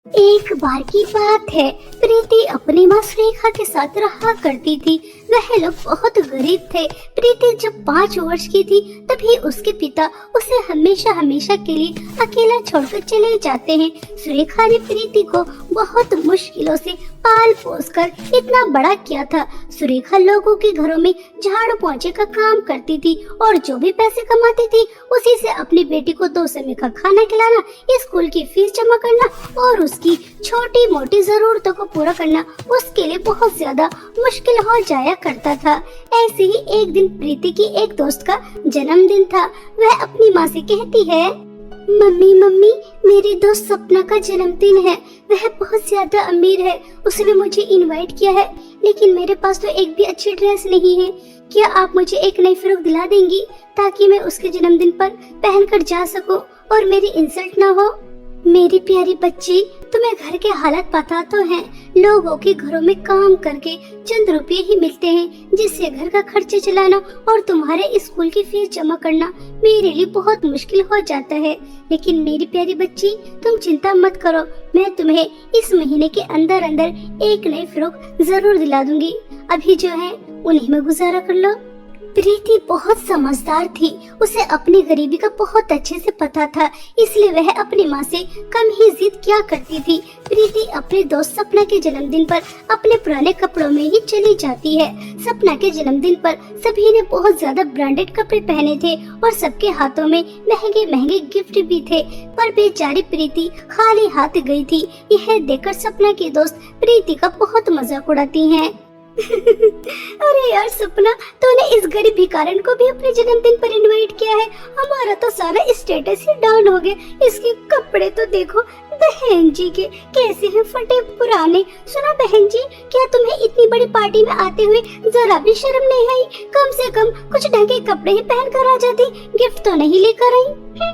एक बार की बात है, प्रीति अपनी माँ सुरेखा के साथ रहा करती थी। वह लोग बहुत गरीब थे। प्रीति जब 5 वर्ष की थी तभी उसके पिता उसे हमेशा हमेशा के लिए अकेला छोड़कर चले जाते हैं। सुरेखा ने प्रीति को बहुत मुश्किलों से पाल पोस कर इतना बड़ा किया था। सुरेखा लोगों के घरों में झाड़ू पोंछे का काम करती थी और जो भी पैसे कमाती थी उसी से अपनी बेटी को 2 समय का खाना खिलाना, स्कूल की फीस जमा करना और उसकी छोटी मोटी जरूरतों को पूरा करना उसके लिए बहुत ज्यादा मुश्किल हो जाया करता था। ऐसे ही एक दिन प्रीति की एक दोस्त का जन्मदिन था। वह अपनी माँ से कहती है, मम्मी मम्मी, मेरी दोस्त सपना का जन्मदिन है। वह बहुत ज्यादा अमीर है। उसने मुझे इनवाइट किया है, लेकिन मेरे पास तो एक भी अच्छी ड्रेस नहीं है। क्या आप मुझे एक नई फ्रॉक दिला देंगी ताकि मैं उसके जन्मदिन पर पहनकर जा सकूं और मेरी इंसल्ट ना हो? मेरी प्यारी बच्ची, तुम्हें घर के हालात पता तो हैं। लोगों के घरों में काम करके चंद रुपए ही मिलते हैं, जिससे घर का खर्चे चलाना और तुम्हारे स्कूल की फीस जमा करना मेरे लिए बहुत मुश्किल हो जाता है। लेकिन मेरी प्यारी बच्ची, तुम चिंता मत करो, मैं तुम्हें इस महीने के अंदर अंदर एक नई फ्रॉक जरूर दिला दूंगी। अभी जो है उन्हीं में गुजारा कर लो। प्रीति बहुत समझदार थी। उसे अपनी गरीबी का बहुत अच्छे से पता था, इसलिए वह अपनी माँ से कम ही जिद किया करती थी। प्रीति अपने दोस्त सपना के जन्मदिन पर अपने पुराने कपड़ों में ही चली जाती है। सपना के जन्मदिन पर सभी ने बहुत ज्यादा ब्रांडेड कपड़े पहने थे और सबके हाथों में महंगे महंगे गिफ्ट भी थे, पर बेचारी प्रीति खाली हाथ गई थी। यह देखकर सपना की दोस्त प्रीति का बहुत मजाक उड़ाती हैं। अरे यार सपना, तूने इस गरीब भिखारन को भी अपने जन्मदिन पर इनवाइट किया है। हमारा तो सारा स्टेटस ही डाउन हो गया। इसके कपड़े तो देखो, बहन जी के कैसे हैं, फटे पुराने। सुना बहन जी, क्या तुम्हें इतनी बड़ी पार्टी में आते हुए जरा भी शर्म नहीं आई? कम से कम कुछ ढंग के कपड़े ही पहन कर आ जाती, गिफ्ट तो नहीं लेकर आई।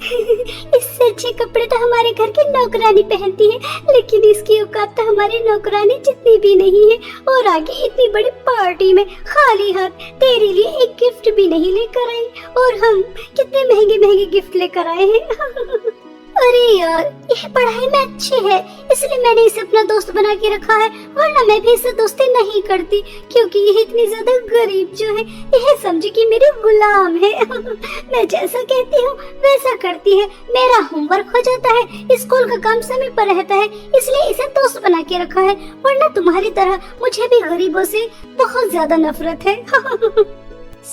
इससे अच्छे कपड़े तो हमारे घर की नौकरानी पहनती है, लेकिन इसकी औकात तो हमारी नौकरानी जितनी भी नहीं है। और आगे इतनी बड़ी पार्टी में खाली हाथ तेरे लिए एक गिफ्ट भी नहीं लेकर आई, और हम कितने महंगे महंगे गिफ्ट लेकर आए हैं। अरे यार, यह पढ़ाई में अच्छी है इसलिए मैंने इसे अपना दोस्त बना के रखा है, वरना मैं भी इसे दोस्ती नहीं करती, क्योंकि यह इतनी ज्यादा गरीब जो है यह समझे कि मेरे गुलाम है। मैं जैसा कहती हूँ वैसा करती है। मेरा होमवर्क हो जाता है, स्कूल का काम समय पर रहता है, इसलिए इसे दोस्त बना के रखा है, वरना तुम्हारी तरह मुझे भी गरीबों से बहुत ज्यादा नफरत है।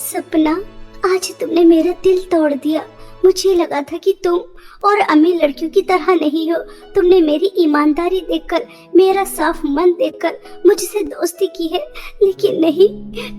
सपना, आज तुमने मेरा दिल तोड़ दिया। मुझे लगा था कि तुम और अमीर लड़कियों की तरह नहीं हो। तुमने मेरी ईमानदारी देखकर, मेरा साफ मन देखकर मुझसे दोस्ती की है, लेकिन नहीं,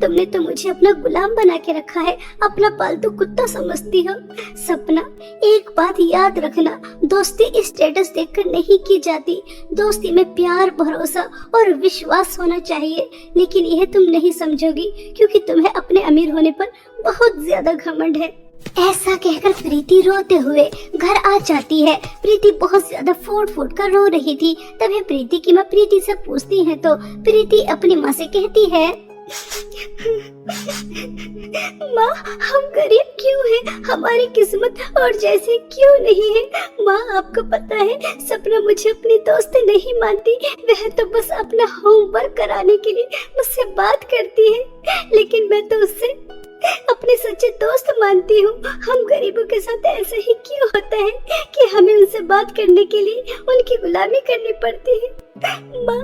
तुमने तो मुझे अपना गुलाम बना के रखा है, अपना पालतू कुत्ता समझती हो। सपना, एक बात याद रखना, दोस्ती स्टेटस देखकर नहीं की जाती। दोस्ती में प्यार, भरोसा और विश्वास होना चाहिए, लेकिन यह तुम नहीं समझोगी क्योंकि तुम्हें अपने अमीर होने पर बहुत ज्यादा घमंड है। ऐसा कहकर प्रीति रोते हुए घर आ जाती है। प्रीति बहुत ज्यादा फूट फूट कर रो रही थी। तभी प्रीति की माँ प्रीति से पूछती है तो प्रीति अपनी माँ से कहती है, माँ, हम गरीब क्यों हैं? हमारी किस्मत और जैसे क्यों नहीं है? माँ, आपको पता है सपना मुझे अपनी दोस्त नहीं मानती। वह तो बस अपना होमवर्क कराने के लिए मुझसे बात करती है, लेकिन मैं तो उससे अपने सच्चे दोस्त मानती हूँ। हम गरीबों के साथ ऐसा ही क्यों होता है कि हमें उनसे बात करने के लिए उनकी गुलामी करनी पड़ती है? माँ,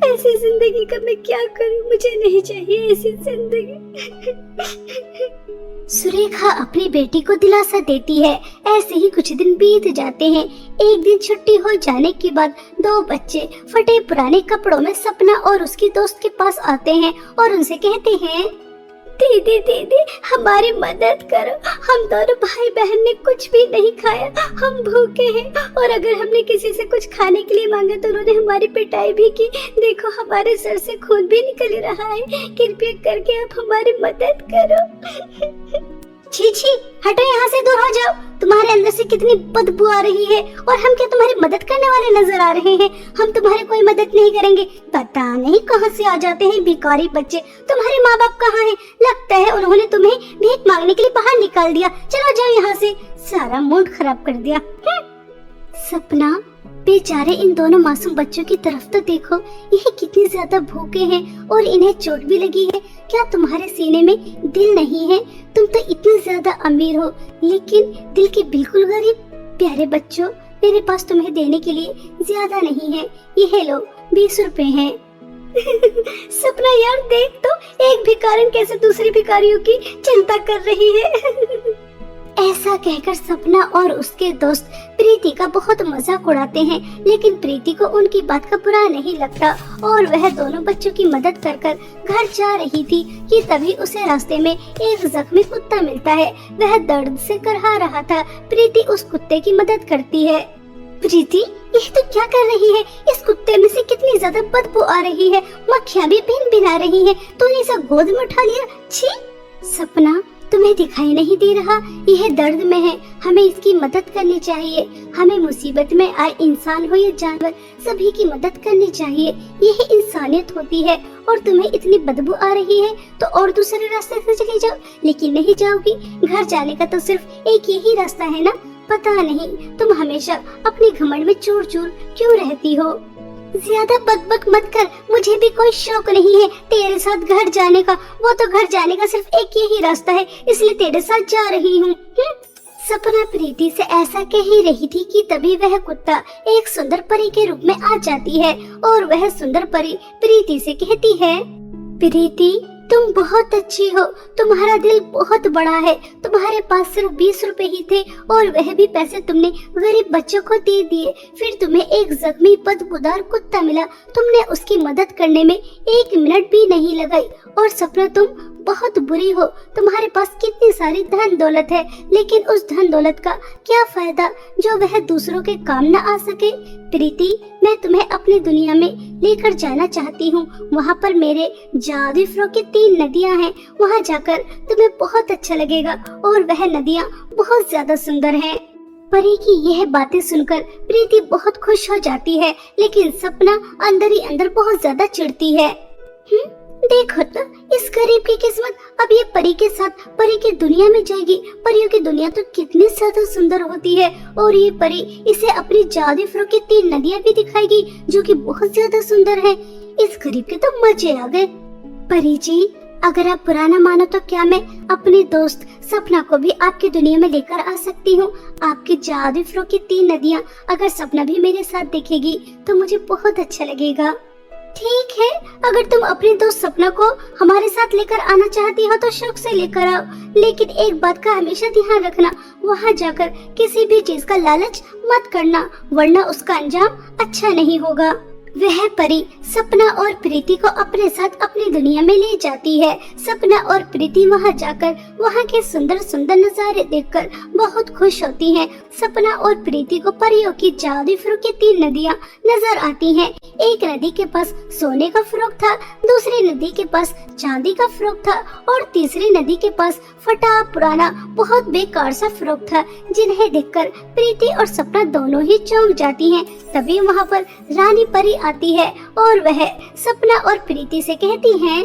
ऐसी जिंदगी का मैं क्या करूँ? मुझे नहीं चाहिए ऐसी जिंदगी। सुरेखा अपनी बेटी को दिलासा देती है। ऐसे ही कुछ दिन बीत जाते हैं। एक दिन छुट्टी हो जाने के बाद 2 बच्चे फटे पुराने कपड़ों में सपना और उसकी दोस्त के पास आते हैं और उनसे कहते हैं, दीदी दीदी, हमारी मदद करो। हम दोनों भाई बहन ने कुछ भी नहीं खाया, हम भूखे हैं, और अगर हमने किसी से कुछ खाने के लिए मांगा तो उन्होंने हमारी पिटाई भी की। देखो, हमारे सर से खून भी निकल रहा है। कृपया करके आप हमारी मदद करो। छी छी, हटो यहाँ से, दूर हो जाओ। तुम्हारे अंदर से कितनी बदबू आ रही है, और हम क्या तुम्हारी मदद करने वाले नजर आ रहे हैं? हम तुम्हारी कोई मदद नहीं करेंगे। पता नहीं कहाँ से आ जाते हैं भिखारी बच्चे। तुम्हारे माँ बाप कहाँ हैं? लगता है उन्होंने तुम्हें भीख मांगने के लिए बाहर निकाल दिया। चलो जाओ यहाँ से, सारा मूड खराब कर दिया। सपना, बेचारे इन दोनों मासूम बच्चों की तरफ तो देखो, ये कितनी ज्यादा भूखे हैं और इन्हें चोट भी लगी है। क्या तुम्हारे सीने में दिल नहीं है? तुम तो इतने ज्यादा अमीर हो लेकिन दिल के बिल्कुल गरीब। प्यारे बच्चों, मेरे पास तुम्हें देने के लिए ज्यादा नहीं है, ये लो 20 रुपए हैं। सपना यार देख तो, एक भिखारन कैसे दूसरी भिखारियों की चिंता कर रही है। ऐसा कहकर सपना और उसके दोस्त प्रीति का बहुत मजाक उड़ाते हैं, लेकिन प्रीति को उनकी बात का बुरा नहीं लगता और वह दोनों बच्चों की मदद कर कर घर जा रही थी कि तभी उसे रास्ते में एक जख्मी कुत्ता मिलता है। वह दर्द से करहा रहा था। प्रीति उस कुत्ते की मदद करती है। प्रीति, ये तो क्या कर रही है? इस कुत्ते में से कितनी ज्यादा बदबू आ रही है, मक्खियाँ भी भिन भिना रही है। तूने इसे गोद में उठा लिया? छी! सपना, तुम्हें दिखाई नहीं दे रहा? यह दर्द में है, हमें इसकी मदद करनी चाहिए। हमें मुसीबत में आए इंसान हो या जानवर, सभी की मदद करनी चाहिए। यही इंसानियत होती है। और तुम्हें इतनी बदबू आ रही है तो और दूसरे रास्ते से चली जाओ। लेकिन नहीं जाओगी, घर जाने का तो सिर्फ एक यही रास्ता है ना। पता नहीं तुम हमेशा अपने घमंड में चूर चूर क्यों रहती हो। ज्यादा बकबक मत कर, मुझे भी कोई शौक नहीं है तेरे साथ घर जाने का। वो तो घर जाने का सिर्फ एक यही रास्ता है, इसलिए तेरे साथ जा रही हूँ। सपना प्रीति से ऐसा कह ही रही थी कि तभी वह कुत्ता एक सुंदर परी के रूप में आ जाती है और वह सुंदर परी प्रीति से कहती है, प्रीति तुम बहुत अच्छी हो, तुम्हारा दिल बहुत बड़ा है। तुम्हारे पास सिर्फ 20 रुपए ही थे और वह भी पैसे तुमने गरीब बच्चों को दे दिए। फिर तुम्हें एक जख्मी बदबूदार कुत्ता मिला, तुमने उसकी मदद करने में 1 मिनट भी नहीं लगाई। और सपना, तुम बहुत बुरी हो। तुम्हारे पास कितनी सारी धन दौलत है, लेकिन उस धन दौलत का क्या फायदा जो वह दूसरों के काम न आ सके। प्रीति, मैं तुम्हें अपनी दुनिया में लेकर जाना चाहती हूँ। वहाँ पर मेरे जादुई फ्रो की 3 नदियाँ हैं। वहाँ जाकर तुम्हें बहुत अच्छा लगेगा और वह नदियाँ बहुत ज्यादा सुंदर हैं। परी की यह बातें सुनकर प्रीति बहुत खुश हो जाती है, लेकिन सपना अंदर ही अंदर बहुत ज्यादा चिढ़ती है। देखो तो, इस गरीब की किस्मत अब ये परी के साथ परी की दुनिया में जाएगी। परियों की दुनिया तो कितनी ज्यादा सुंदर होती है और ये परी इसे अपनी जादुई फ्रो की 3 नदियाँ भी दिखाएगी जो कि बहुत ज्यादा सुंदर है। इस गरीब के तो मजे आ गए। परी जी, अगर आप बुरा न मानो तो क्या मैं अपनी दोस्त सपना को भी आपकी दुनिया में लेकर आ सकती हूँ? आपकी जादुई फ्रो की 3 नदियाँ अगर सपना भी मेरे साथ देखेगी तो मुझे बहुत अच्छा लगेगा। ठीक है, अगर तुम अपनी दोस्त सपना को हमारे साथ लेकर आना चाहती हो तो शौक से लेकर आओ, लेकिन एक बात का हमेशा ध्यान रखना, वहाँ जाकर किसी भी चीज का लालच मत करना, वरना उसका अंजाम अच्छा नहीं होगा। वह परी सपना और प्रीति को अपने साथ अपनी दुनिया में ले जाती है। सपना और प्रीति वहां जाकर वहां के सुंदर सुंदर नजारे देखकर बहुत खुश होती हैं। सपना और प्रीति को परियों की जादुई फ्रो की 3 नदियां नजर आती हैं। एक नदी के पास सोने का फ्रॉक था, दूसरी नदी के पास चांदी का फ्रॉक था और तीसरी नदी के पास फटा पुराना बहुत बेकार सा फ्रॉक था, जिन्हें देखकर प्रीति और सपना दोनों ही चौंक जाती हैं। तभी वहाँ पर रानी परी आती है और वह सपना और प्रीति से कहती है,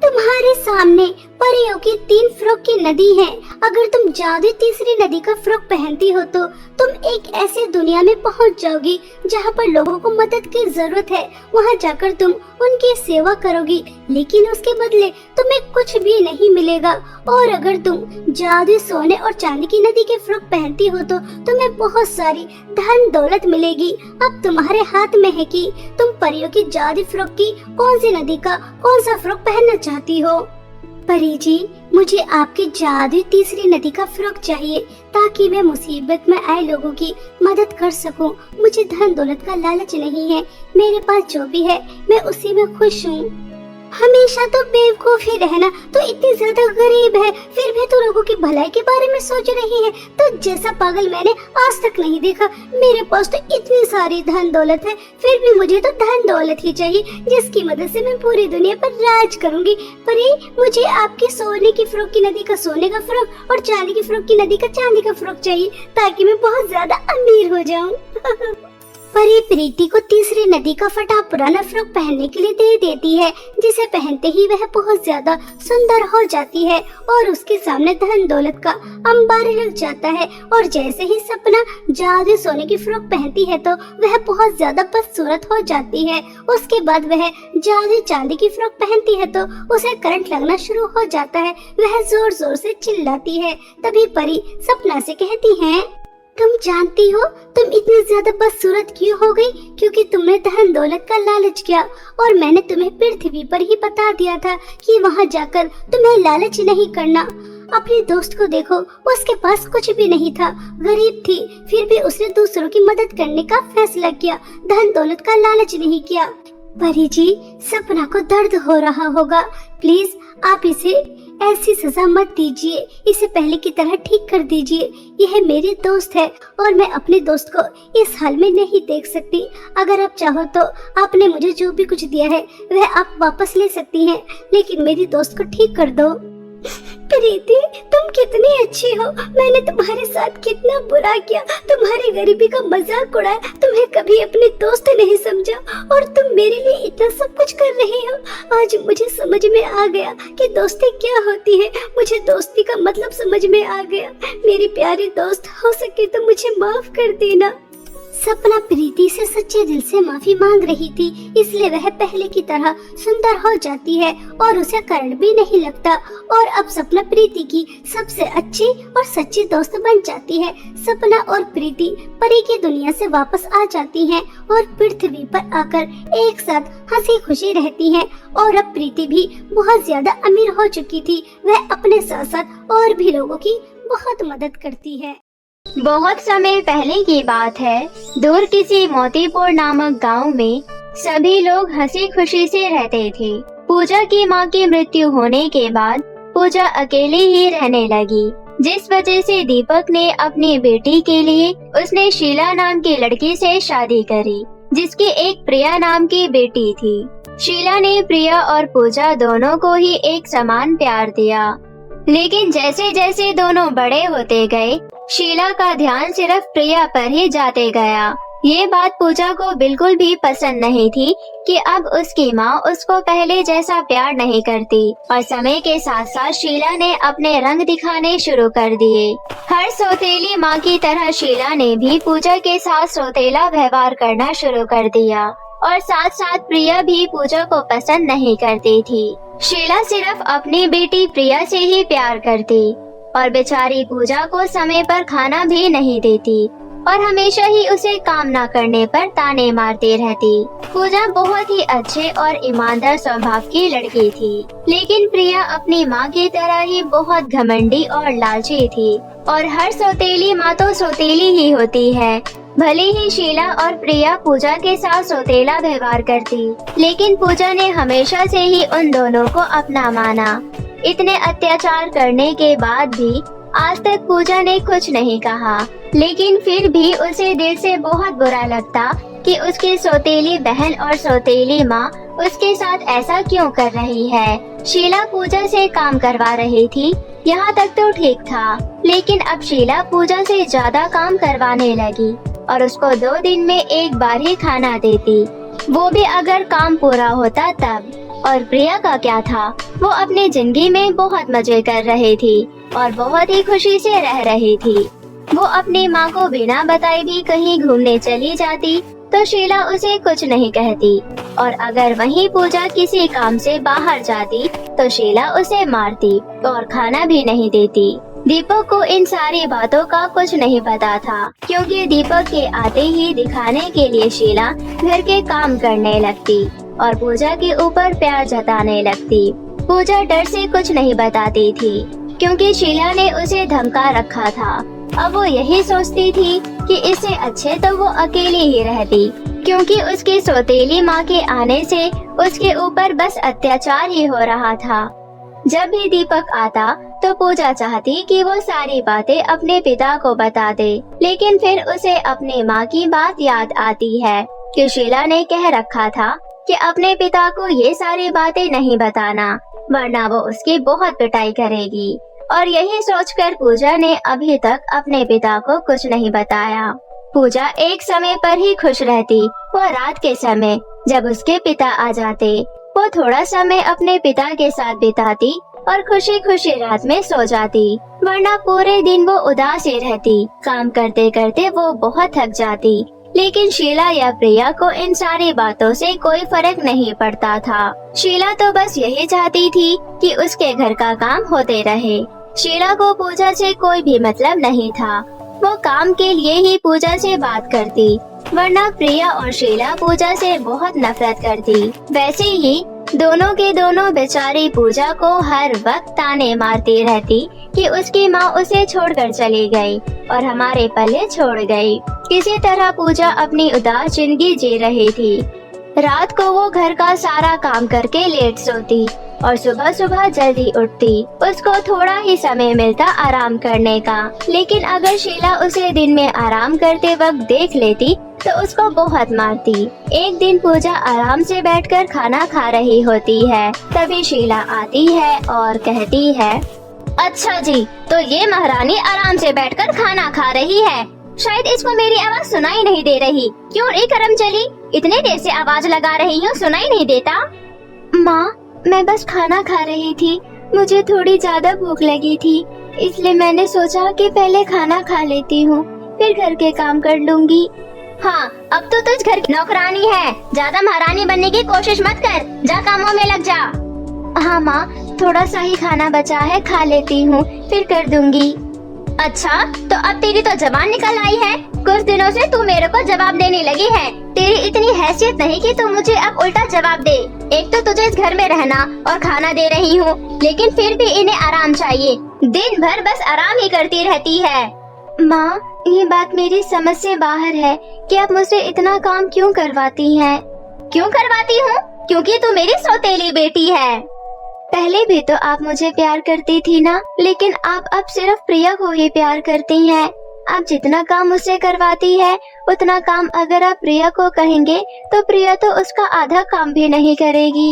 तुम्हारे सामने परियों की 3 फ्रॉक की नदी है। अगर तुम जादुई तीसरी नदी का फ्रॉक पहनती हो तो तुम एक ऐसी दुनिया में पहुंच जाओगी जहां पर लोगों को मदद की जरूरत है। वहां जाकर तुम उनकी सेवा करोगी, लेकिन उसके बदले तुम्हें कुछ भी नहीं मिलेगा। और अगर तुम जादुई सोने और चांदी की नदी के फ्रॉक पहनती हो तो तुम्हें बहुत सारी धन दौलत मिलेगी। अब तुम्हारे हाथ में है कि तुम परियों की जादुई फ्रॉक की कौन सी नदी का कौन सा फ्रॉक पहनना चाहती हो। परी जी, मुझे आपकी जादुई तीसरी नदी का फ्रॉक चाहिए ताकि मैं मुसीबत में आए लोगों की मदद कर सकूं। मुझे धन दौलत का लालच नहीं है, मेरे पास जो भी है मैं उसी में खुश हूँ। हमेशा तो बेवकूफ ही रहना, तो इतनी ज्यादा गरीब है फिर भी तो लोगों की भलाई के बारे में सोच रही है। तो जैसा पागल मैंने आज तक नहीं देखा। मेरे पास तो इतनी सारी धन दौलत है, फिर भी मुझे तो धन दौलत ही चाहिए जिसकी मदद से मैं पूरी दुनिया पर राज करूंगी। पर मुझे आपकी सोने की फ्रॉक की नदी का सोने का फ्रॉक और चांदी की फ्रॉक की नदी का चांदी का फ्रॉक चाहिए ताकि मैं बहुत ज्यादा अमीर हो जाऊं। परी प्रीति को तीसरी नदी का फटा पुराना फ्रॉक पहनने के लिए दे देती है, जिसे पहनते ही वह बहुत ज्यादा सुंदर हो जाती है और उसके सामने धन दौलत का अंबार लग जाता है। और जैसे ही सपना जादू सोने की फ्रॉक पहनती है तो वह बहुत ज्यादा बदसूरत हो जाती है। उसके बाद वह जादू चांदी की फ्रॉक पहनती है तो उसे करंट लगना शुरू हो जाता है। वह जोर जोर से चिल्लाती है। तभी परी सपना से कहती है, तुम जानती हो तुम इतनी ज्यादा बदसूरत क्यों हो गई? क्योंकि तुमने धन दौलत का लालच किया और मैंने तुम्हें पृथ्वी पर ही बता दिया था कि वहाँ जाकर तुम्हें लालच नहीं करना। अपने दोस्त को देखो, उसके पास कुछ भी नहीं था, गरीब थी, फिर भी उसने दूसरों की मदद करने का फैसला किया, धन दौलत का लालच नहीं किया। परी जी, सपना को दर्द हो रहा होगा, प्लीज आप इसे ऐसी सजा मत दीजिए, इसे पहले की तरह ठीक कर दीजिए। यह मेरी दोस्त है और मैं अपने दोस्त को इस हाल में नहीं देख सकती। अगर आप चाहो तो आपने मुझे जो भी कुछ दिया है वह आप वापस ले सकती हैं, लेकिन मेरी दोस्त को ठीक कर दो। प्रीति, तुम कितनी अच्छी हो, मैंने तुम्हारे साथ कितना बुरा किया, तुम्हारी गरीबी का मजाक उड़ाया, तुम्हें कभी अपनी दोस्त नहीं समझा और तुम मेरे लिए इतना सब कुछ कर रही हो। आज मुझे समझ में आ गया कि दोस्ती क्या होती है, मुझे दोस्ती का मतलब समझ में आ गया। मेरी प्यारी दोस्त, हो सके तो मुझे माफ कर देना। सपना प्रीति से सच्चे दिल से माफी मांग रही थी, इसलिए वह पहले की तरह सुंदर हो जाती है और उसे करंट भी नहीं लगता। और अब सपना प्रीति की सबसे अच्छी और सच्ची दोस्त बन जाती है। सपना और प्रीति परी की दुनिया से वापस आ जाती हैं और पृथ्वी पर आकर एक साथ हंसी खुशी रहती हैं। और अब प्रीति भी बहुत ज्यादा अमीर हो चुकी थी, वह अपने साथ साथ और भी लोगों की बहुत मदद करती है। बहुत समय पहले की बात है, दूर किसी मोतीपुर नामक गांव में सभी लोग हंसी खुशी से रहते थे। पूजा की मां की मृत्यु होने के बाद पूजा अकेली ही रहने लगी, जिस वजह से दीपक ने अपनी बेटी के लिए उसने शीला नाम की लड़की से शादी करी, जिसकी एक प्रिया नाम की बेटी थी। शीला ने प्रिया और पूजा दोनों को ही एक समान प्यार दिया, लेकिन जैसे जैसे दोनों बड़े होते गए, शीला का ध्यान सिर्फ प्रिया पर ही जाते गया। ये बात पूजा को बिल्कुल भी पसंद नहीं थी कि अब उसकी माँ उसको पहले जैसा प्यार नहीं करती। और समय के साथ साथ शीला ने अपने रंग दिखाने शुरू कर दिए। हर सौतेली माँ की तरह शीला ने भी पूजा के साथ सौतेला व्यवहार करना शुरू कर दिया और साथ साथ प्रिया भी पूजा को पसंद नहीं करती थी। शीला सिर्फ अपनी बेटी प्रिया से ही प्यार करती और बेचारी पूजा को समय पर खाना भी नहीं देती और हमेशा ही उसे काम न करने पर ताने मारती रहती। पूजा बहुत ही अच्छे और ईमानदार स्वभाव की लड़की थी, लेकिन प्रिया अपनी माँ की तरह ही बहुत घमंडी और लालची थी। और हर सौतेली माँ तो सौतेली ही होती है। भले ही शीला और प्रिया पूजा के साथ सौतेला व्यवहार करती, लेकिन पूजा ने हमेशा से ही उन दोनों को अपना माना। इतने अत्याचार करने के बाद भी आज तक पूजा ने कुछ नहीं कहा, लेकिन फिर भी उसे दिल से बहुत बुरा लगता कि उसकी सौतेली बहन और सौतेली माँ उसके साथ ऐसा क्यों कर रही है। शीला पूजा से काम करवा रही थी, यहाँ तक तो ठीक था, लेकिन अब शीला पूजा से ज्यादा काम करवाने लगी और उसको 2 दिन में एक बार ही खाना देती, वो भी अगर काम पूरा होता तब। और प्रिया का क्या था, वो अपनी जिंदगी में बहुत मजे कर रही थी और बहुत ही खुशी से रह रही थी। वो अपनी माँ को बिना बताए भी कहीं घूमने चली जाती तो शीला उसे कुछ नहीं कहती, और अगर वहीं पूजा किसी काम से बाहर जाती तो शीला उसे मारती और खाना भी नहीं देती। दीपक को इन सारी बातों का कुछ नहीं पता था, क्योंकि दीपक के आते ही दिखाने के लिए शीला घर के काम करने लगती और पूजा के ऊपर प्यार जताने लगती। पूजा डर से कुछ नहीं बताती थी, क्योंकि शीला ने उसे धमका रखा था। अब वो यही सोचती थी कि इससे अच्छे तो वो अकेली ही रहती, क्योंकि उसकी सौतेली माँ के आने से उसके ऊपर बस अत्याचार ही हो रहा था। जब भी दीपक आता तो पूजा चाहती कि वो सारी बातें अपने पिता को बता दे, लेकिन फिर उसे अपनी माँ की बात याद आती है कि शीला ने कह रखा था कि अपने पिता को ये सारी बातें नहीं बताना, वरना वो उसकी बहुत पिटाई करेगी। और यही सोचकर पूजा ने अभी तक अपने पिता को कुछ नहीं बताया। पूजा एक समय पर ही खुश रहती। वो रात के समय जब उसके पिता आ जाते, वो थोड़ा समय अपने पिता के साथ बिताती और खुशी खुशी रात में सो जाती, वरना पूरे दिन वो उदास ही रहती। काम करते करते वो बहुत थक जाती, लेकिन शीला या प्रिया को इन सारी बातों से कोई फर्क नहीं पड़ता था। शीला तो बस यही चाहती थी कि उसके घर का काम होते रहे। शीला को पूजा से कोई भी मतलब नहीं था। वो काम के लिए ही पूजा से बात करती, वरना प्रिया और शीला पूजा से बहुत नफरत करती। वैसे ही दोनों के दोनों बेचारी पूजा को हर वक्त ताने मारती रहती कि उसकी माँ उसे छोड़कर चली गई और हमारे पल्ले छोड़ गई। किसी तरह पूजा अपनी उदास जिंदगी जी रही थी। रात को वो घर का सारा काम करके लेट सोती और सुबह सुबह जल्दी उठती। उसको थोड़ा ही समय मिलता आराम करने का, लेकिन अगर शीला उसे दिन में आराम करते वक्त देख लेती तो उसको बहुत मारती। एक दिन पूजा आराम से बैठकर खाना खा रही होती है, तभी शीला आती है और कहती है, अच्छा जी, तो ये महारानी आराम से बैठकर खाना खा रही है। शायद इसको मेरी आवाज सुनाई नहीं दे रही। क्यों रे करमचली, इतने देर से आवाज लगा रही हूँ, सुनाई नहीं देता? माँ, मैं बस खाना खा रही थी। मुझे थोड़ी ज्यादा भूख लगी थी, इसलिए मैंने सोचा कि पहले खाना खा लेती हूँ, फिर घर के काम कर लूंगी। हाँ, अब तो तुझ घर की नौकरानी है, ज्यादा महारानी बनने की कोशिश मत कर, जा कामों में लग जा। हाँ माँ, थोड़ा सा ही खाना बचा है, खा लेती हूँ, फिर कर दूंगी। अच्छा, तो अब तेरी तो जबान निकल आई है। कुछ दिनों से तू मेरे को जवाब देने लगी है। तेरी इतनी हैसियत नहीं कि तू मुझे अब उल्टा जवाब दे। एक तो तुझे इस घर में रहना और खाना दे रही हूँ, लेकिन फिर भी इन्हें आराम चाहिए। दिन भर बस आराम ही करती रहती है। माँ, ये बात मेरी समझ से बाहर है कि आप मुझसे इतना काम क्यों करवाती हैं? क्यों करवाती हूँ? क्योंकि तू मेरी सौतेली बेटी है। पहले भी तो आप मुझे प्यार करती थी ना, लेकिन आप अब सिर्फ प्रिया को ही प्यार करती हैं। आप जितना काम मुझसे करवाती है, उतना काम अगर आप प्रिया को कहेंगे तो प्रिया तो उसका आधा काम भी नहीं करेगी।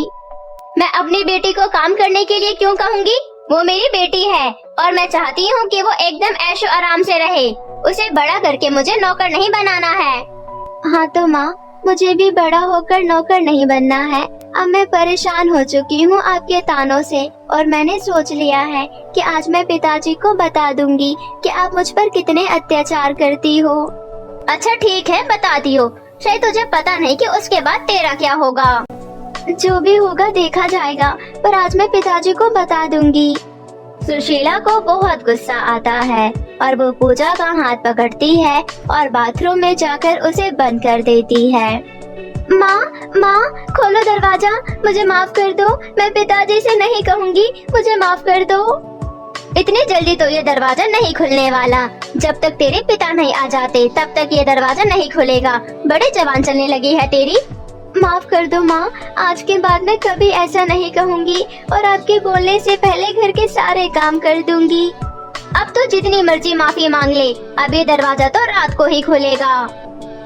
मैं अपनी बेटी को काम करने के लिए क्यों कहूँगी? वो मेरी बेटी है और मैं चाहती हूँ कि वो एकदम ऐशो आराम से रहे। उसे बड़ा करके मुझे नौकर नहीं बनाना है। हाँ तो माँ, मुझे भी बड़ा होकर नौकर नहीं बनना है। अब मैं परेशान हो चुकी हूँ आपके तानों से, और मैंने सोच लिया है कि आज मैं पिताजी को बता दूंगी कि आप मुझ पर कितने अत्याचार करती हो। अच्छा ठीक है, बताती हो। शायद तुझे पता नहीं कि उसके बाद तेरा क्या होगा। जो भी होगा देखा जाएगा, पर आज मैं पिताजी को बता दूंगी। सुशीला को बहुत गुस्सा आता है और वो पूजा का हाथ पकड़ती है और बाथरूम में जाकर उसे बंद कर देती है। माँ, खोलो दरवाजा, मुझे माफ कर दो। मैं पिताजी से नहीं कहूँगी, मुझे माफ कर दो। इतनी जल्दी तो ये दरवाजा नहीं खुलने वाला। जब तक तेरे पिता नहीं आ जाते तब तक ये दरवाजा नहीं खुलेगा। बड़े जवान चलने लगी है तेरी। माफ कर दो माँ, आज के बाद मैं कभी ऐसा नहीं कहूँगी और आपके बोलने से पहले घर के सारे काम कर दूंगी। अब तो जितनी मर्जी माफी मांग ले, अब ये दरवाजा तो रात को ही खुलेगा।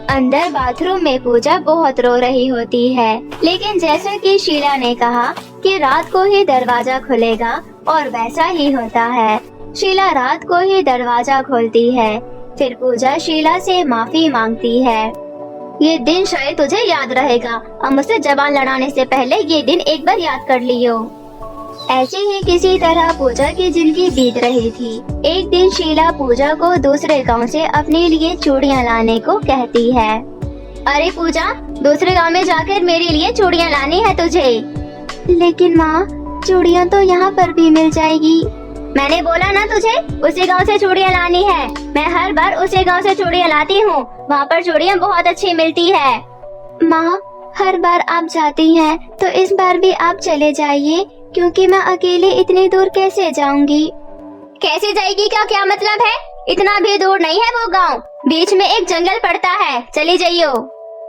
अंदर बाथरूम में पूजा बहुत रो रही होती है, लेकिन जैसा कि शीला ने कहा कि रात को ही दरवाजा खुलेगा, और वैसा ही होता है। शीला रात को ही दरवाजा खोलती है। फिर पूजा शीला से माफी मांगती है। ये दिन शायद तुझे याद रहेगा। अब मुझसे जबान लड़ाने से पहले ये दिन एक बार याद कर लियो। ऐसे ही किसी तरह पूजा की जिंदगी बीत रही थी। एक दिन शीला पूजा को दूसरे गांव से अपने लिए चूड़ियां लाने को कहती है। अरे पूजा, दूसरे गांव में जाकर मेरे लिए चूड़ियां लानी है तुझे। लेकिन माँ, चूड़ियां तो यहाँ पर भी मिल जाएगी। मैंने बोला ना तुझे, उसी गांव से चूड़ियां लानी है। मैं हर बार उसी गांव से चूड़ियां लाती हूँ, वहाँ पर चूड़ियां बहुत अच्छी मिलती है। माँ, हर बार आप जाती हैं, तो इस बार भी आप चले जाइए, क्योंकि मैं अकेले इतनी दूर कैसे जाऊंगी। कैसे जाएगी का क्या मतलब है? इतना भी दूर नहीं है वो गांव, बीच में एक जंगल पड़ता है, चली जाइयो।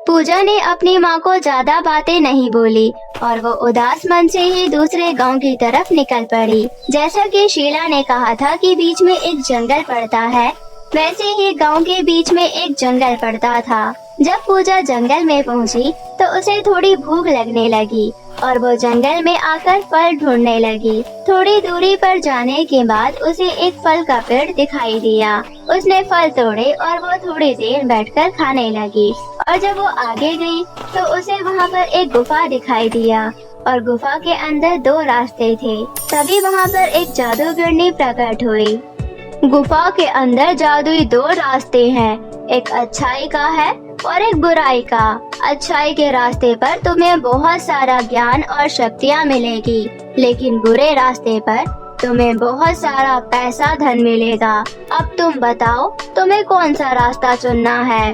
पूजा ने अपनी माँ को ज्यादा बातें नहीं बोली और वो उदास मन से ही दूसरे गांव की तरफ निकल पड़ी। जैसा कि शीला ने कहा था कि बीच में एक जंगल पड़ता है, वैसे ही गांव के बीच में एक जंगल पड़ता था। जब पूजा जंगल में पहुंची तो उसे थोड़ी भूख लगने लगी और वो जंगल में आकर फल ढूंढने लगी। थोड़ी दूरी पर जाने के बाद उसे एक फल का पेड़ दिखाई दिया। उसने फल तोड़े और वो थोड़ी देर बैठकर खाने लगी। और जब वो आगे गई तो उसे वहाँ पर एक गुफा दिखाई दिया और गुफा के अंदर 2 रास्ते थे। तभी वहाँ पर एक जादूगरनी प्रकट हुई। गुफा के अंदर जादुई 2 रास्ते हैं, एक अच्छाई का है और एक बुराई का। अच्छाई के रास्ते पर तुम्हें बहुत सारा ज्ञान और शक्तियाँ मिलेगी, लेकिन बुरे रास्ते पर तुम्हें बहुत सारा पैसा धन मिलेगा। अब तुम बताओ तुम्हें कौन सा रास्ता चुनना है?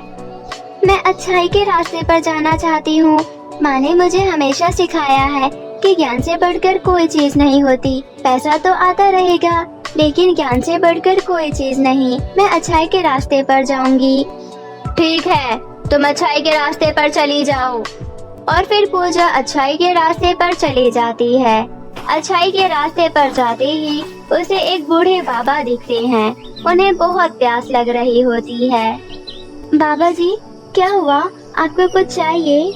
मैं अच्छाई के रास्ते पर जाना चाहती हूँ। माँ ने मुझे हमेशा सिखाया है कि ज्ञान से बढ़कर कोई चीज नहीं होती। पैसा तो आता रहेगा, लेकिन ज्ञान से बढ़कर कोई चीज नहीं। मैं अच्छाई के रास्ते पर जाऊंगी। ठीक है, तुम अच्छाई के रास्ते पर चली जाओ। और फिर पूजा अच्छाई के रास्ते पर चली जाती है। अच्छाई के रास्ते पर जाते ही उसे एक बूढ़े बाबा दिखते हैं। उन्हें बहुत प्यास लग रही होती है। बाबा जी, क्या हुआ? आपको कुछ चाहिए?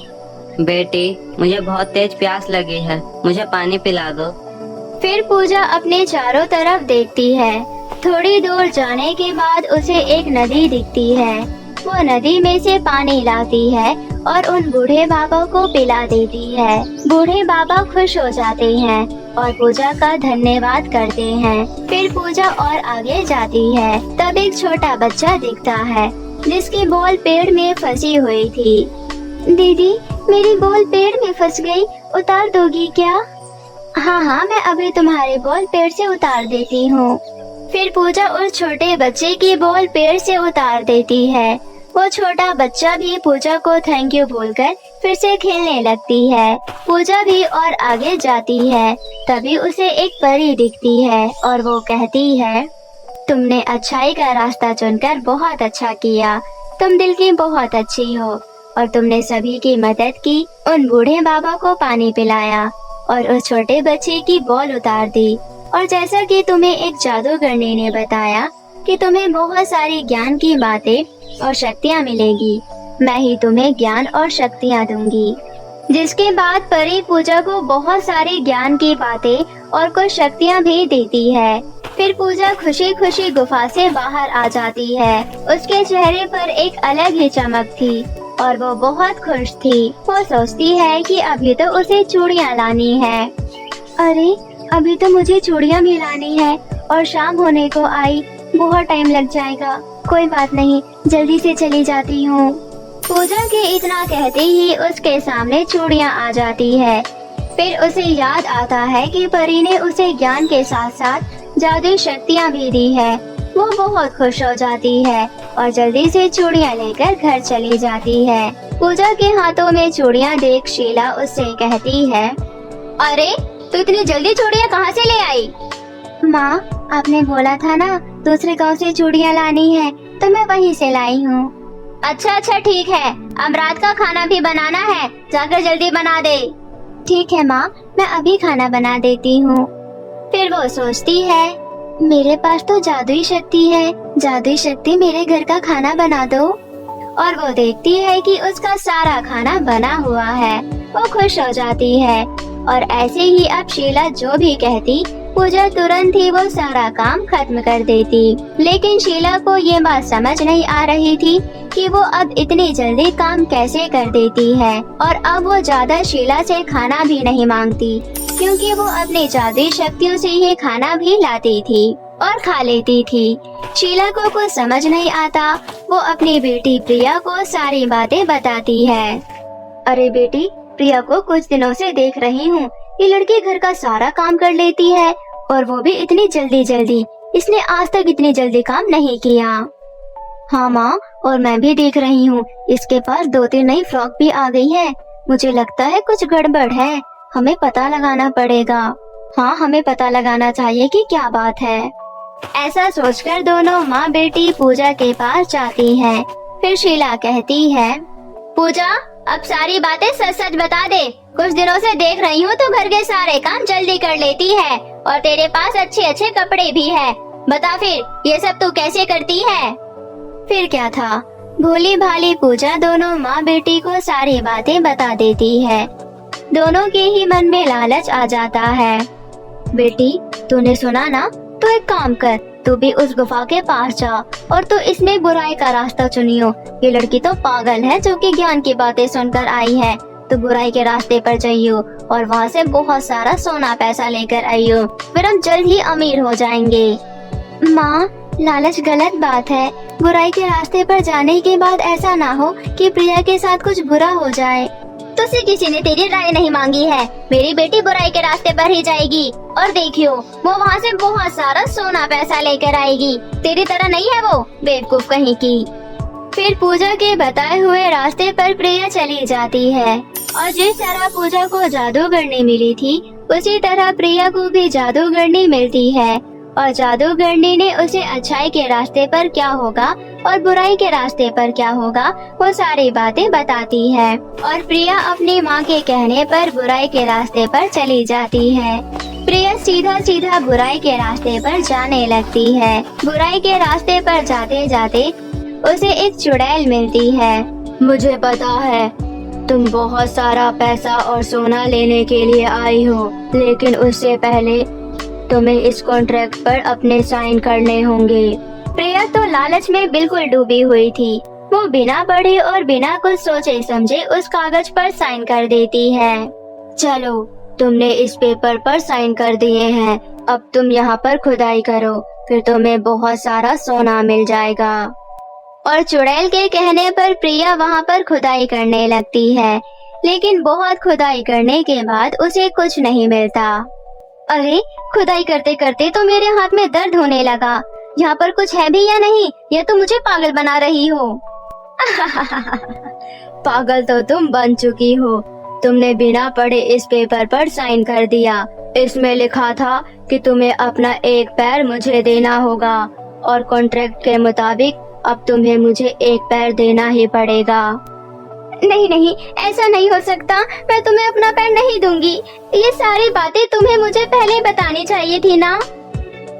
बेटी, मुझे बहुत तेज प्यास लगी है, मुझे पानी पिला दो। फिर पूजा अपने चारों तरफ देखती है। थोड़ी दूर जाने के बाद उसे एक नदी दिखती है। वो नदी में से पानी लाती है और उन बूढ़े बाबा को पिला देती है। बूढ़े बाबा खुश हो जाते हैं और पूजा का धन्यवाद करते हैं। फिर पूजा और आगे जाती है। तब एक छोटा बच्चा दिखता है जिसकी बॉल पेड़ में फंसी हुई थी। दीदी, मेरी बॉल पेड़ में फंस गई, उतार दोगी क्या? हाँ, मैं अभी तुम्हारी बॉल पेड़ से उतार देती हूँ। फिर पूजा उस छोटे बच्चे की बॉल पेड़ से उतार देती है। वो छोटा बच्चा भी पूजा को थैंक यू बोलकर फिर से खेलने लगती है। पूजा भी और आगे जाती है। तभी उसे एक परी दिखती है और वो कहती है, तुमने अच्छाई का रास्ता चुनकर बहुत अच्छा किया। तुम दिल की बहुत अच्छी हो और तुमने सभी की मदद की। उन बूढ़े बाबा को पानी पिलाया और उस छोटे बच्चे की बॉल उतार दी। और जैसा कि तुम्हें एक जादूगरनी ने बताया कि तुम्हें बहुत सारी ज्ञान की बातें और शक्तियाँ मिलेगी, मैं ही तुम्हें ज्ञान और शक्तियाँ दूंगी। जिसके बाद परी पूजा को बहुत सारी ज्ञान की बातें और कुछ शक्तियाँ भी देती है। फिर पूजा खुशी खुशी गुफा से बाहर आ जाती है। उसके चेहरे पर एक अलग ही चमक थी और वो बहुत खुश थी। वो सोचती है कि अभी तो उसे चूड़ियाँ लानी है। अरे, अभी तो मुझे चूड़ियाँ भी लानी है और शाम होने को आई, बहुत टाइम लग जाएगा। कोई बात नहीं, जल्दी से चली जाती हूँ। पूजा के इतना कहते ही उसके सामने चूड़ियाँ आ जाती है। फिर उसे याद आता है कि परी ने उसे ज्ञान के साथ साथ जादुई शक्तियाँ भी दी है। वो बहुत खुश हो जाती है और जल्दी से चूड़ियाँ लेकर घर चली जाती है। पूजा के हाथों में चूड़ियाँ देख शीला उससे कहती है, अरे, तू इतनी जल्दी चूड़ियाँ कहाँ से ले आई? माँ, आपने बोला था ना दूसरे गांव से चूड़ियाँ लानी है, तो मैं वहीं से लाई हूँ। अच्छा, ठीक है। अब रात का खाना भी बनाना है, जाकर जल्दी बना दे। ठीक है माँ, मैं अभी खाना बना देती हूँ। फिर वो सोचती है, मेरे पास तो जादुई शक्ति है, जादुई शक्ति मेरे घर का खाना बना दो। और वो देखती है कि उसका सारा खाना बना हुआ है। वो खुश हो जाती है और ऐसे ही अब शीला जो भी कहती, पूजा तुरंत ही वो सारा काम खत्म कर देती। लेकिन शीला को ये बात समझ नहीं आ रही थी कि वो अब इतनी जल्दी काम कैसे कर देती है। और अब वो ज्यादा शीला से खाना भी नहीं मांगती, क्योंकि वो अपनी जादुई शक्तियों से ही खाना भी लाती थी और खा लेती थी। शीला को कुछ समझ नहीं आता। वो अपनी बेटी प्रिया को सारी बातें बताती है। अरे बेटी, प्रिया को कुछ दिनों से देख रही हूँ, ये लड़की घर का सारा काम कर लेती है और वो भी इतनी जल्दी। इसने आज तक इतनी जल्दी काम नहीं किया। हाँ माँ, और मैं भी देख रही हूँ इसके पास 2-3 नई फ्रॉक भी आ गई है। मुझे लगता है कुछ गड़बड़ है, हमें पता लगाना पड़ेगा। हाँ, हमें पता लगाना चाहिए कि क्या बात है। ऐसा सोचकर दोनों माँ बेटी पूजा के पास जाती हैं। फिर शीला कहती है, पूजा, अब सारी बातें सच बता दे। कुछ दिनों से देख रही हूँ तो घर के सारे काम जल्दी कर लेती है और तेरे पास अच्छे कपड़े भी है। बता फिर, ये सब तू कैसे करती है? फिर क्या था, भोली भाली पूजा दोनों माँ बेटी को सारी बातें बता देती है। दोनों के ही मन में लालच आ जाता है। बेटी, तूने सुना ना, तो एक काम कर, तू भी उस गुफा के पास जा और तू इसमें बुराई का रास्ता चुनियो। ये लड़की तो पागल है जो कि ज्ञान की बातें सुनकर आई है। तो बुराई के रास्ते पर जाइयो और वहाँ से बहुत सारा सोना पैसा लेकर आइयो, फिर हम जल्द ही अमीर हो जाएंगे। माँ, लालच गलत बात है। बुराई के रास्ते पर जाने के बाद ऐसा ना हो कि प्रिया के साथ कुछ बुरा हो जाए। तुझसे किसी ने तेरी राय नहीं मांगी है। मेरी बेटी बुराई के रास्ते पर ही जाएगी और देखियो, वो वहाँ से बहुत सारा सोना पैसा लेकर आएगी। तेरी तरह नहीं है वो, बेवकूफ कहीं की। फिर पूजा के बताए हुए रास्ते पर प्रिया चली जाती है और जिस तरह पूजा को जादूगरनी मिली थी, उसी तरह प्रिया को भी जादूगरनी मिलती है। और जादूगरनी ने उसे अच्छाई के रास्ते पर क्या होगा और बुराई के रास्ते पर क्या होगा, वो सारी बातें बताती है। और प्रिया अपनी माँ के कहने पर बुराई के रास्ते पर चली जाती है। प्रिया सीधा सीधा बुराई के रास्ते पर जाने लगती है। बुराई के रास्ते पर जाते जाते उसे एक चुड़ैल मिलती है। मुझे पता है तुम बहुत सारा पैसा और सोना लेने के लिए आई हो, लेकिन उससे पहले तुम्हें इस कॉन्ट्रैक्ट पर अपने साइन करने होंगे। प्रिया तो लालच में बिल्कुल डूबी हुई थी। वो बिना पढ़े और बिना कुछ सोचे समझे उस कागज पर साइन कर देती है। चलो, तुमने इस पेपर पर साइन कर दिए हैं, अब तुम यहाँ पर खुदाई करो, फिर तुम्हें बहुत सारा सोना मिल जाएगा। और चुड़ैल के कहने पर प्रिया वहाँ पर खुदाई करने लगती है, लेकिन बहुत खुदाई करने के बाद उसे कुछ नहीं मिलता। अरे, खुदाई करते करते तो मेरे हाथ में दर्द होने लगा। यहाँ पर कुछ है भी या नहीं, या तो मुझे पागल बना रही हो। पागल तो तुम बन चुकी हो। तुमने बिना पढ़े इस पेपर पर साइन कर दिया। इसमें लिखा था कि तुम्हें अपना एक पैर मुझे देना होगा और कॉन्ट्रैक्ट के मुताबिक अब तुम्हें मुझे एक पैर देना ही पड़ेगा। नहीं नहीं, ऐसा नहीं हो सकता। मैं तुम्हें अपना पैर नहीं दूंगी। ये सारी बातें तुम्हें मुझे पहले बतानी चाहिए थी ना।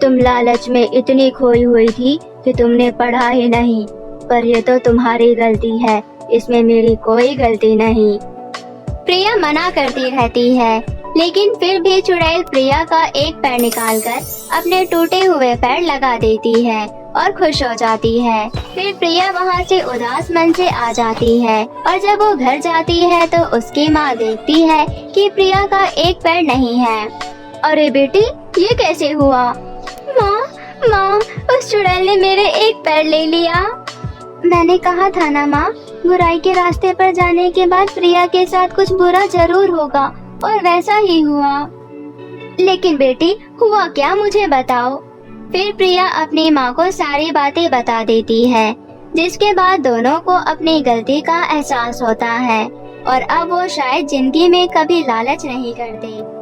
तुम लालच में इतनी खोई हुई थी कि तुमने पढ़ा ही नहीं, पर ये तो तुम्हारी गलती है, इसमें मेरी कोई गलती नहीं। प्रिया मना करती रहती है, लेकिन फिर भी चुड़ैल प्रिया का एक पैर निकालकर अपने टूटे हुए पैर लगा देती है और खुश हो जाती है। फिर प्रिया वहाँ से उदास मन से आ जाती है और जब वो घर जाती है तो उसकी माँ देखती है कि प्रिया का एक पैर नहीं है। अरे बेटी, ये कैसे हुआ? माँ, उस चुड़ैल ने मेरे एक पैर ले लिया। मैंने कहा था ना माँ, बुराई के रास्ते पर जाने के बाद प्रिया के साथ कुछ बुरा जरूर होगा, और वैसा ही हुआ। लेकिन बेटी, हुआ क्या, मुझे बताओ। फिर प्रिया अपनी माँ को सारी बातें बता देती है, जिसके बाद दोनों को अपनी गलती का एहसास होता है और अब वो शायद जिंदगी में कभी लालच नहीं करते।